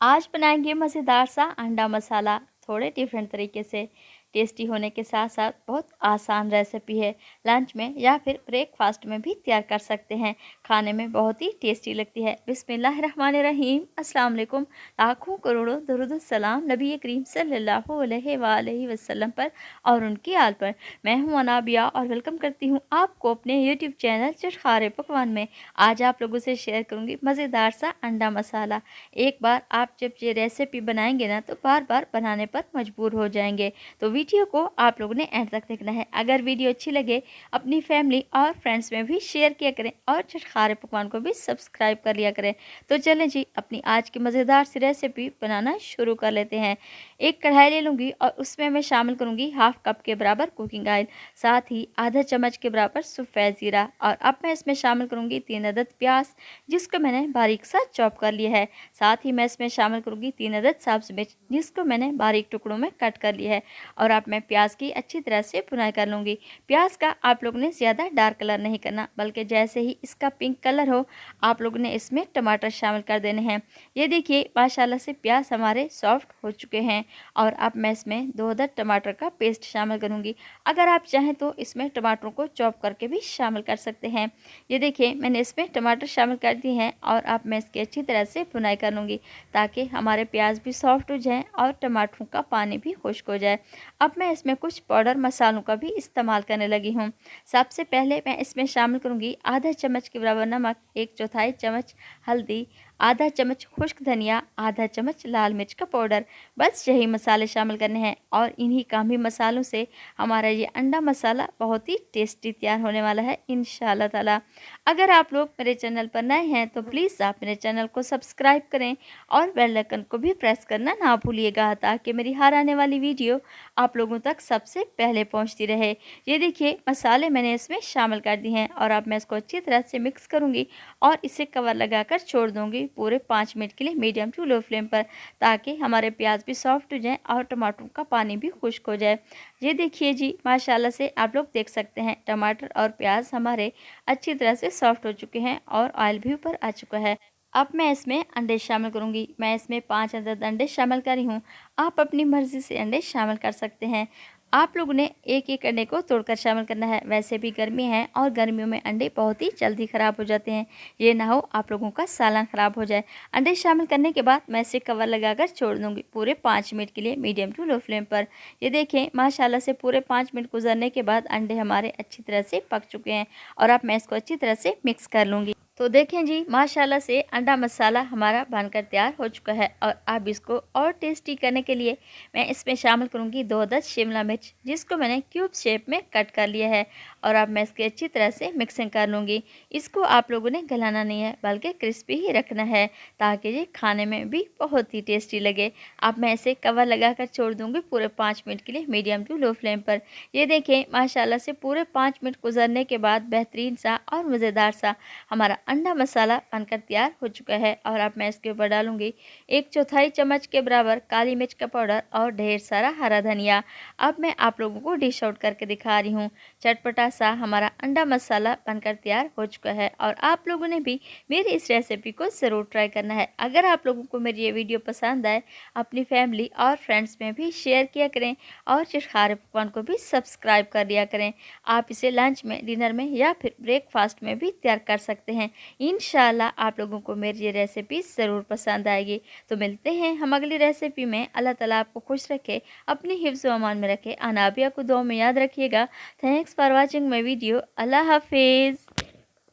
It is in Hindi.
आज बनाएंगे मज़ेदार सा अंडा मसाला थोड़े डिफरेंट तरीके से। टेस्टी होने के साथ साथ बहुत आसान रेसिपी है। लंच में या फिर ब्रेकफास्ट में भी तैयार कर सकते हैं। खाने में बहुत ही टेस्टी लगती है। बिस्मिल्लाहिर्रहमानिर्रहीम। अस्सलाम वालेकुम। लाखों करोड़ों दरूद सलाम नबी करीम सल्लल्लाहु अलैहि वसल्लम पर और उनकी आल पर। मैं हूं अनाबिया और वेलकम करती हूं आपको अपने यूट्यूब चैनल चटखारे पकवान में। आज आप लोगों से शेयर करूंगी मज़ेदार सा अंडा मसाला। एक बार आप जब ये रेसिपी बनाएंगे ना तो बार बार बनाने पर मजबूर हो जाएंगे। तो वीडियो को आप लोगों ने एंड तक देखना है। अगर वीडियो अच्छी लगे अपनी फैमिली और फ्रेंड्स में भी शेयर किया करें और चटखारे पकवान को भी सब्सक्राइब कर लिया करें। तो चलें जी अपनी आज की मज़ेदार सी रेसिपी बनाना शुरू कर लेते हैं। एक कढ़ाई ले लूँगी और उसमें मैं शामिल करूँगी हाफ कप के बराबर कुकिंग ऑयल, साथ ही आधा चम्मच के बराबर सफ़ेद ज़ीरा। और अब मैं इसमें शामिल करूँगी 3 अदद प्याज जिसको मैंने बारीक सा चॉप कर लिया है। साथ ही मैं इसमें शामिल करूँगी 3 अदद सब्ज़ मिर्च जिसको मैंने बारीक टुकड़ों में कट कर लिया है। और अब मैं प्याज की अच्छी तरह से भुनाई कर लूँगी। प्याज का आप लोगों ने ज़्यादा डार्क कलर नहीं करना, बल्कि जैसे ही इसका पिंक कलर हो आप लोगों ने इसमें टमाटर शामिल कर देने हैं। ये देखिए माशाल्लाह से प्याज हमारे सॉफ्ट हो चुके हैं। और अब मैं इसमें 2 अदद टमाटर का पेस्ट शामिल करूँगी। अगर आप चाहें तो इसमें टमाटरों को चॉप करके भी शामिल कर सकते हैं। ये देखिए मैंने इसमें टमाटर शामिल कर दिए हैं और अब मैं इसकी अच्छी तरह से भुनाई कर लूँगी ताकि हमारे प्याज भी सॉफ्ट हो जाएं और टमाटरों का पानी भी खुश्क हो जाए। अब मैं इसमें कुछ पाउडर मसालों का भी इस्तेमाल करने लगी हूँ। सबसे पहले मैं इसमें शामिल करूँगी आधा चम्मच के बराबर नमक, 1/4 चम्मच हल्दी, आधा चम्मच खुश्क धनिया, आधा चम्मच लाल मिर्च का पाउडर। बस यही मसाले शामिल करने हैं और इन्हीं काम ही मसालों से हमारा ये अंडा मसाला बहुत ही टेस्टी तैयार होने वाला है इंशाल्लाह ताला। अगर आप लोग मेरे चैनल पर नए हैं तो प्लीज़ आप मेरे चैनल को सब्सक्राइब करें और बेल आइकन को भी प्रेस करना ना भूलिएगा ताकि मेरी हर आने वाली वीडियो आप लोगों तक सबसे पहले पहुंचती रहे। ये देखिए मसाले मैंने इसमें शामिल कर दिए हैं और अब मैं इसको अच्छी तरह से मिक्स करूँगी और इसे कवर लगाकर छोड़ दूँगी पूरे 5 मिनट के लिए मीडियम टू लो फ्लेम पर, ताकि हमारे प्याज भी सॉफ्ट हो जाए और टमाटरों का पानी भी खुश्क हो जाए। ये देखिए जी माशाल्लाह से आप लोग देख सकते हैं टमाटर और प्याज हमारे अच्छी तरह से सॉफ्ट हो चुके हैं और ऑयल भी ऊपर आ चुका है। अब मैं इसमें अंडे शामिल करूंगी। मैं इसमें 5 अदद अंडे शामिल करी हूँ। आप अपनी मर्ज़ी से अंडे शामिल कर सकते हैं। आप लोगों ने एक एक अंडे को तोड़कर शामिल करना है। वैसे भी गर्मी है और गर्मियों में अंडे बहुत ही जल्दी ख़राब हो जाते हैं। ये ना हो आप लोगों का सालन ख़राब हो जाए। अंडे शामिल करने के बाद मैं इसे कवर लगाकर छोड़ दूँगी पूरे 5 मिनट के लिए मीडियम टू लो फ्लेम पर। ये देखें माशाल्लाह से पूरे 5 मिनट गुजरने के बाद अंडे हमारे अच्छी तरह से पक चुके हैं और अब मैं इसको अच्छी तरह से मिक्स कर लूँगी। तो देखें जी माशाल्लाह से अंडा मसाला हमारा बनकर तैयार हो चुका है। और अब इसको और टेस्टी करने के लिए मैं इसमें शामिल करूंगी 2 अदद शिमला मिर्च जिसको मैंने क्यूब शेप में कट कर लिया है। और अब मैं इसकी अच्छी तरह से मिक्सिंग कर लूँगी। इसको आप लोगों ने गलाना नहीं है बल्कि क्रिस्पी ही रखना है ताकि ये खाने में भी बहुत ही टेस्टी लगे। अब मैं इसे कवर लगाकर छोड़ दूँगी पूरे 5 मिनट के लिए मीडियम टू लो फ्लेम पर। ये देखें माशाल्लाह से पूरे 5 मिनट गुजरने के बाद बेहतरीन सा और मज़ेदार सा हमारा अंडा मसाला बनकर तैयार हो चुका है। और अब मैं इसके ऊपर डालूंगी 1/4 चम्मच के बराबर काली मिर्च का पाउडर और ढेर सारा हरा धनिया। अब मैं आप लोगों को डिश आउट करके दिखा रही हूँ। चटपटा सा हमारा अंडा मसाला बनकर तैयार हो चुका है और आप लोगों ने भी मेरी इस रेसिपी को ज़रूर ट्राई करना है। अगर आप लोगों को मेरी ये वीडियो पसंद आए अपनी फैमिली और फ्रेंड्स में भी शेयर किया करें और चटखारे पकवान को भी सब्सक्राइब कर दिया करें। आप इसे लंच में, डिनर में या फिर ब्रेकफास्ट में भी तैयार कर सकते हैं। इंशाल्लाह आप लोगों को मेरी ये रेसिपी ज़रूर पसंद आएगी। तो मिलते हैं हम अगली रेसिपी में। अल्लाह ताला आपको खुश रखे, अपनी हिफ्ज़ व अमान में रखे। अनाबिया को दुआ में याद रखिएगा। Thanks for watching my video. अल्लाह हाफिज़।